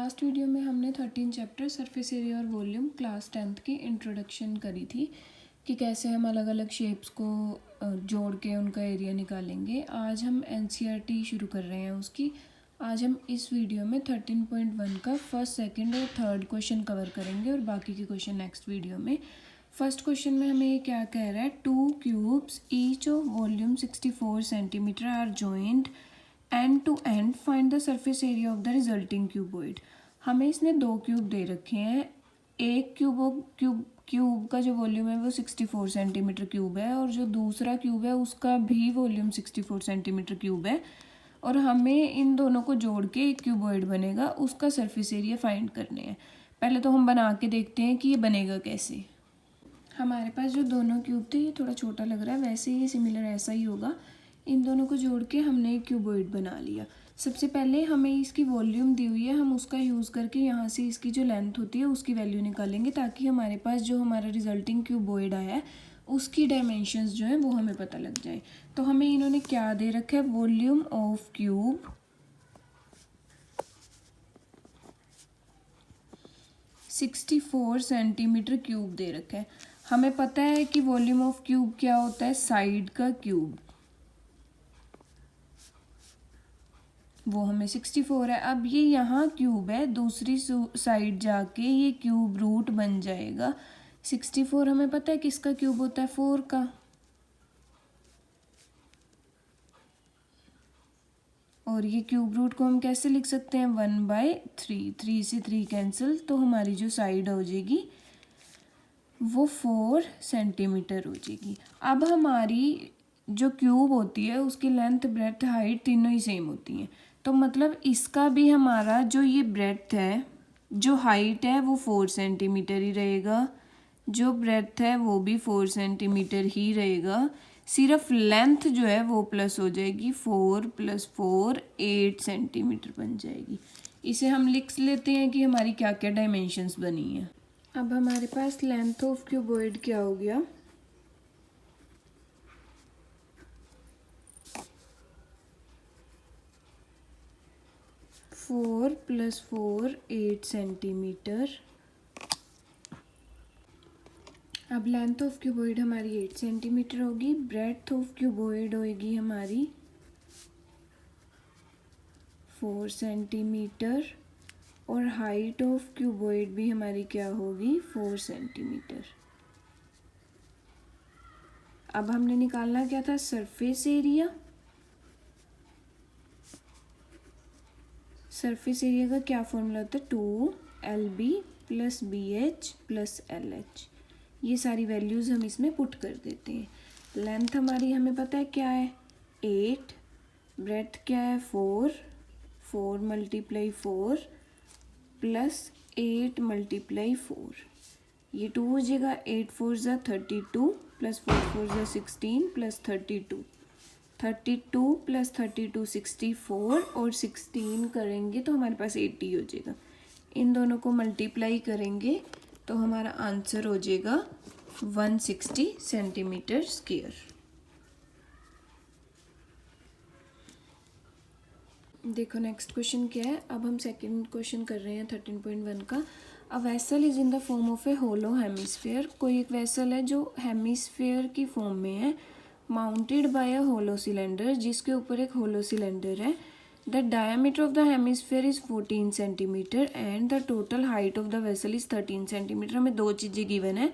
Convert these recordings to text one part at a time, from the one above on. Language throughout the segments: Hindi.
लास्ट वीडियो में हमने 13 चैप्टर सरफेस एरिया और वॉल्यूम क्लास 10th की इंट्रोडक्शन करी थी कि कैसे हम अलग अलग शेप्स को जोड़ के उनका एरिया निकालेंगे। आज हम एनसीईआरटी शुरू कर रहे हैं उसकी। आज हम इस वीडियो में 13.1 का फर्स्ट, सेकंड और थर्ड क्वेश्चन कवर करेंगे और बाकी के क्वेश्चन नेक्स्ट वीडियो में। फर्स्ट क्वेश्चन में हमें ये क्या कह रहा है, 2 cubes each of volume 64 centimetre are joined end to end find the surface area of the resulting cuboid. हमें इसने दो क्यूब दे रखे हैं। एक क्यूब का जो वॉल्यूम है वो 64 सेंटीमीटर क्यूब है और जो दूसरा क्यूब है उसका भी वॉल्यूम 64 सेंटीमीटर क्यूब है और हमें इन दोनों को जोड़ के एक क्यूबॉइड बनेगा, उसका सरफेस एरिया फाइंड करने हैं। पहले तो हम बना के देखते हैं कि ये बनेगा कैसे। हमारे पास जो दोनों क्यूब थे ये थोड़ा छोटा लग रहा है, वैसे ये सिमिलर ऐसा ही होगा। इन दोनों को जोड़ के हमने एक क्यूबॉइड बना लिया। सबसे पहले हमें इसकी वॉल्यूम दी हुई है, हम उसका यूज़ करके यहाँ से इसकी जो लेंथ होती है उसकी वैल्यू निकालेंगे ताकि हमारे पास जो हमारा रिजल्टिंग क्यूबॉइड आया है उसकी डायमेंशंस जो है वो हमें पता लग जाए। तो हमें इन्होंने क्या दे रखा है, volume of cube 64 centimetre cube दे रखा है। हमें पता है कि वॉल्यूम ऑफ क्यूब क्या होता है, साइड का क्यूब, वो हमें 64 है। अब ये यहाँ क्यूब है, दूसरी साइड जाके ये क्यूब रूट बन जाएगा। 64 हमें पता है किसका क्यूब होता है, 4 का। और ये क्यूब रूट को हम कैसे लिख सकते हैं, 1/3। 3 से 3 कैंसिल, तो हमारी जो साइड हो जाएगी वो 4 सेंटीमीटर हो जाएगी। अब हमारी जो क्यूब होती है उसकी लेंथ, ब्रेड्थ, हाइट तीनों ही सेम होती हैं। तो मतलब इसका भी हमारा जो ये ब्रेड्थ है, जो हाइट है वो 4 सेंटीमीटर ही रहेगा, जो ब्रेड्थ है वो भी 4 सेंटीमीटर ही रहेगा। सिर्फ लेंथ जो है वो प्लस हो जाएगी, 4 + 4 8 सेंटीमीटर बन जाएगी। इसे हम लिख लेते हैं कि हमारी क्या क्या डायमेंशंस बनी हैं। अब हमारे पास लेंथ ऑफ क्यूबॉइड क्या हो गया, 4 + 4 8 सेंटीमीटर। अब लेंथ ऑफ क्यूबॉइड हमारी 8 सेंटीमीटर होगी, ब्रेड्थ ऑफ क्यूबॉइड होगी हमारी 4 सेंटीमीटर और हाइट ऑफ क्यूबॉइड भी हमारी क्या होगी, 4 सेंटीमीटर। अब हमने निकालना क्या था, सरफेस एरिया। सरफेस एरिया का क्या फॉर्मूला होता है, 2LB + BH + LH। ये सारी वैल्यूज़ हम इसमें पुट कर देते हैं। लेंथ हमारी हमें पता है क्या है, 8, ब्रेड्थ क्या है 4 × 4 + 8 × 4, ये 2 हो जाएगा। 8 × 4 = 32 + 4 × 4 = 16 + 32 + 32 64 और 16 करेंगे तो हमारे पास 80 हो जाएगा। इन दोनों को मल्टीप्लाई करेंगे तो हमारा आंसर हो जाएगा 160 सेंटीमीटर स्क्वायर। देखो नेक्स्ट क्वेश्चन क्या है। अब हम सेकंड क्वेश्चन कर रहे हैं 13.1 का। A vessel is in the form of a hollow hemisphere. कोई एक वेसल है जो हेमिस्फेयर की फॉर्म में है, माउंटेड बाय अ होलो सिलेंडर, जिसके ऊपर एक होलो सिलेंडर है। The diameter of the hemisphere is 14 centimetre and the total height of the vessel is 13 centimetre. हमें दो चीज़ें गिवन है,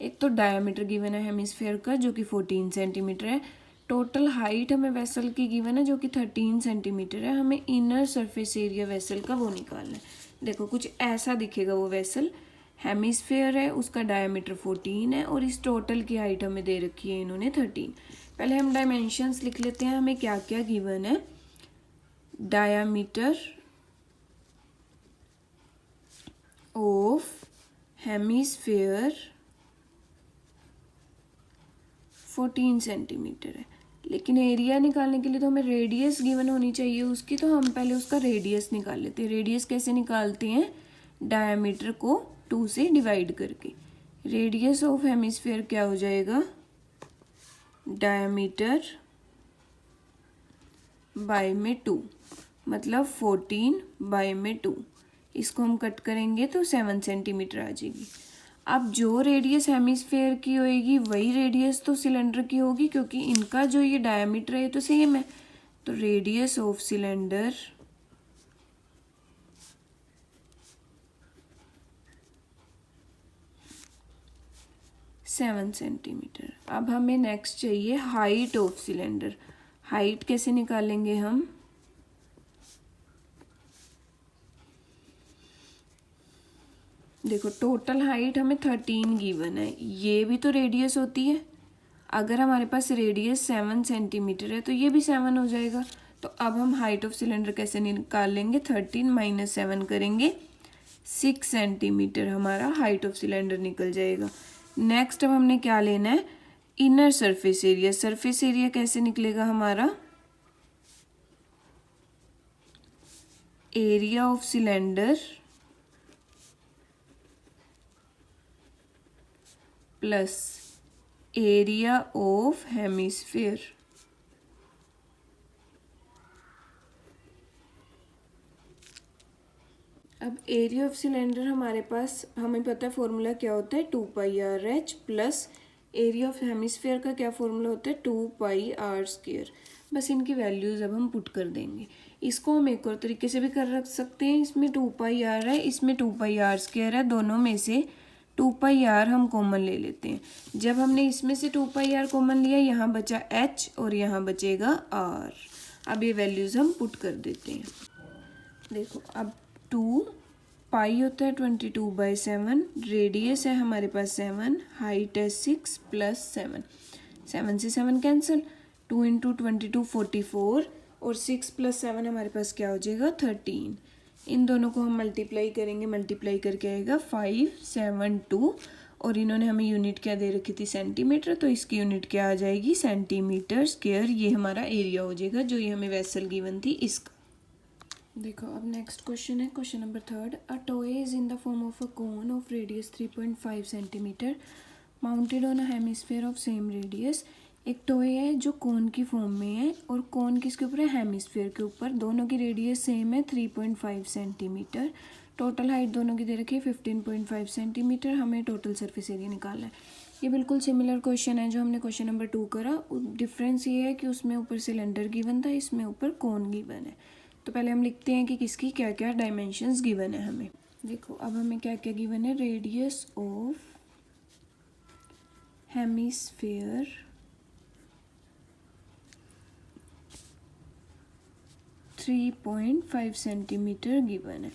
एक तो डायमीटर गिवन है हेमिस्फेयर का जो कि 14 सेंटीमीटर है, टोटल हाइट हमें वेसल की गिवन है जो कि 13 सेंटीमीटर है। हमें इनर सरफेस एरिया वेसल का वो निकालना है। देखो कुछ ऐसा दिखेगा वो वेसल, हेमिस्फेयर है, उसका डायमीटर 14 है और इस टोटल की हाइट हमें दे रखी है इन्होंने 13। पहले हम डायमेंशंस लिख लेते हैं, हमें क्या क्या गिवन है। डायमीटर ऑफ हेमिस्फेयर 14 सेंटीमीटर है, लेकिन एरिया निकालने के लिए तो हमें रेडियस गिवन होनी चाहिए उसकी, तो हम पहले उसका रेडियस निकाल लेते हैं। रेडियस कैसे निकालते हैं, डायमीटर को 2 से डिवाइड करके। रेडियस ऑफ हेमिस्फेयर क्या हो जाएगा, डायमीटर बाय में 2, मतलब 14 बाय में 2। इसको हम कट करेंगे तो 7 सेंटीमीटर आ जाएगी। अब जो रेडियस हेमिस्फेयर की होएगी वही रेडियस तो सिलेंडर की होगी, क्योंकि इनका जो ये डायमीटर है तो सेम है। तो radius of cylinder seven centimetre. अब हमें नेक्स्ट चाहिए हाइट ऑफ सिलेंडर। हाइट कैसे निकालेंगे हम? देखो टोटल हाइट हमें 13 गिवन है, ये भी तो रेडियस होती है। अगर हमारे पास रेडियस 7 सेंटीमीटर है तो ये भी 7 हो जाएगा। तो अब हम हाइट ऑफ सिलेंडर कैसे निकाल लेंगे? 13 माइनस 7 करेंगे, 6 सेंटीमीटर हमारा हाइट ऑफ सिलेंडर निकल जाएगा। नेक्स्ट अब हमने क्या लेना है? Inner surface area. Surface area कैसे निकलेगा हमारा? Area of cylinder plus area of hemisphere. अब एरिया ऑफ सिलेंडर हमारे पास हमें पता है फॉर्मूला क्या होता है, 2πr/h plus area of hemisphere का क्या फॉर्मूला होता है, 2πr²। बस इनकी वैल्यूज़ अब हम पुट कर देंगे। इसको हम एक और तरीके से भी कर रख सकते हैं। इसमें 2πr है, इसमें 2πr² है, दोनों में से 2πr हम कॉमन ले लेते हैं। जब हमने इसमें से 2πr कॉमन लिया, यहाँ बचा h और यहाँ बचेगा r। अब ये वैल्यूज़ हम पुट कर देते हैं। देखो अब 2 पाई होता है 22/7, रेडियस है हमारे पास 7, हाइट है 6 प्लस 7, 7 से 7 कैंसिल, 2 इंटू 22 44 और 6 प्लस 7 हमारे पास क्या हो जाएगा 13। इन दोनों को हम मल्टीप्लाई करेंगे, मल्टीप्लाई करके आएगा 572 और इन्होंने हमें यूनिट क्या दे रखी थी सेंटीमीटर, तो इसकी यूनिट क्या आ जाएगी सेंटीमीटर स्क्वायर। ये हमारा एरिया हो जाएगा जो ये हमें वेसल गिवन थी इसका। देखो अब नेक्स्ट क्वेश्चन है, question number 3। A toy is in the form of a cone of radius 3.5 centimetre mounted on a hemisphere of same radius. एक टॉय है जो कोन की फॉर्म में है और कोन किसके ऊपर है, हेमिस्फेयर के ऊपर। दोनों की रेडियस सेम है 3.5 सेंटीमीटर। टोटल हाइट दोनों की दे रखी है 15.5 सेंटीमीटर। हमें टोटल सरफेस एरिया निकालना है। ये बिल्कुल सिमिलर क्वेश्चन है जो हमने क्वेश्चन नंबर 2 करा। डिफरेंस ये है कि उसमें ऊपर सिलेंडर गिवन था, इसमें ऊपर कोन गिवन है। तो पहले हम लिखते हैं कि किसकी क्या क्या डायमेंशंस गिवन है हमें। देखो अब हमें क्या क्या गिवन है, radius of hemisphere 3.5 centimetre given है।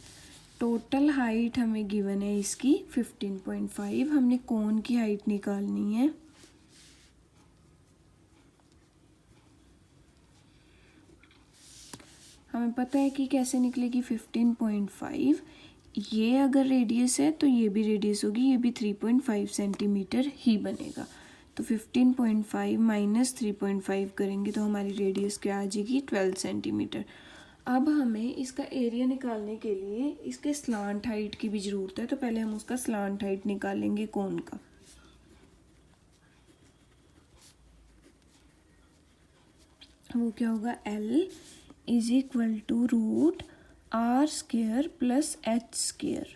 टोटल हाइट हमें गिवन है इसकी 15.5। हमने कोन की हाइट निकालनी है। हमें पता है कि कैसे निकलेगी 15.5। ये अगर रेडियस है तो ये भी रेडियस होगी, ये भी 3.5 सेंटीमीटर ही बनेगा। तो 15.5 माइनस 3.5 करेंगे तो हमारी रेडियस क्या आ जाएगी 12 सेंटीमीटर। अब हमें इसका एरिया निकालने के लिए इसके स्लांट हाइट की भी ज़रूरत है। तो पहले हम उसका स्लांट हाइट निकालेंगे कोन का। वो क्या होगा, L is equal to √r² plus h²।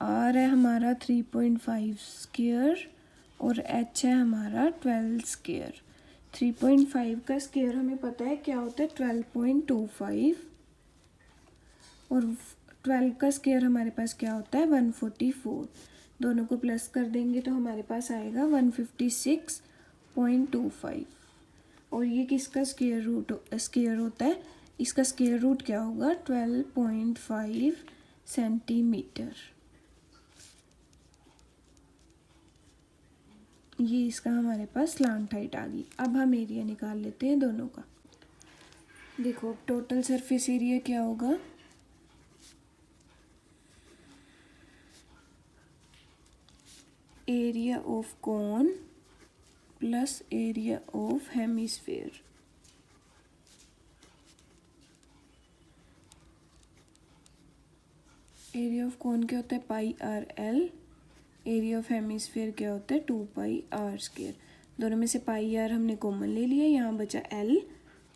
r है हमारा 3.5 स्क्वायर और h है हमारा 12 स्क्वायर। 3.5 का स्क्वायर हमें पता है क्या होता है 12.25 और 12 का स्क्वायर हमारे पास क्या होता है 144। दोनों को प्लस कर देंगे तो हमारे पास आएगा 156.25। और ये किसका स्क्वायर होता है, इसका स्क्वायर रूट क्या होगा 12.5 सेंटीमीटर। ये इसका हमारे पास स्लांट हाइट आ गई। अब हम एरिया निकाल लेते हैं दोनों का। देखो अब टोटल सरफेस एरिया क्या होगा, area of cone plus area of hemisphere. Area of cone क्या होता है πr/l, एरिया ऑफ हेमिस्फेयर क्या होता है 2πr²। दोनों में से πr हमने कॉमन ले लिया, यहाँ बचा l,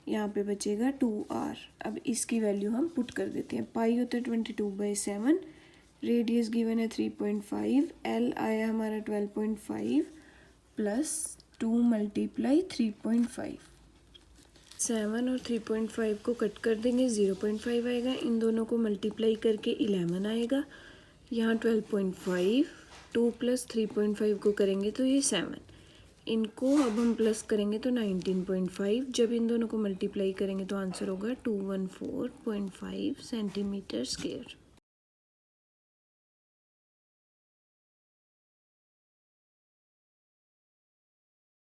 यहाँ पे बचेगा 2r। अब इसकी वैल्यू हम पुट कर देते हैं। पाई होता है 22/7, रेडियस गिवन है 3.5, एल आया हमारा 12.5 प्लस 2 मल्टीप्लाई 3.5। 7 और 3.5 को कट कर देंगे, 0.5 आएगा। इन दोनों को मल्टीप्लाई करके 11 आएगा। यहाँ 12.5, 2 प्लस 3.5 को करेंगे तो ये 7। इनको अब हम प्लस करेंगे तो 19.5। जब इन दोनों को मल्टीप्लाई करेंगे तो आंसर होगा 214.5 सेंटीमीटर स्क्वायर।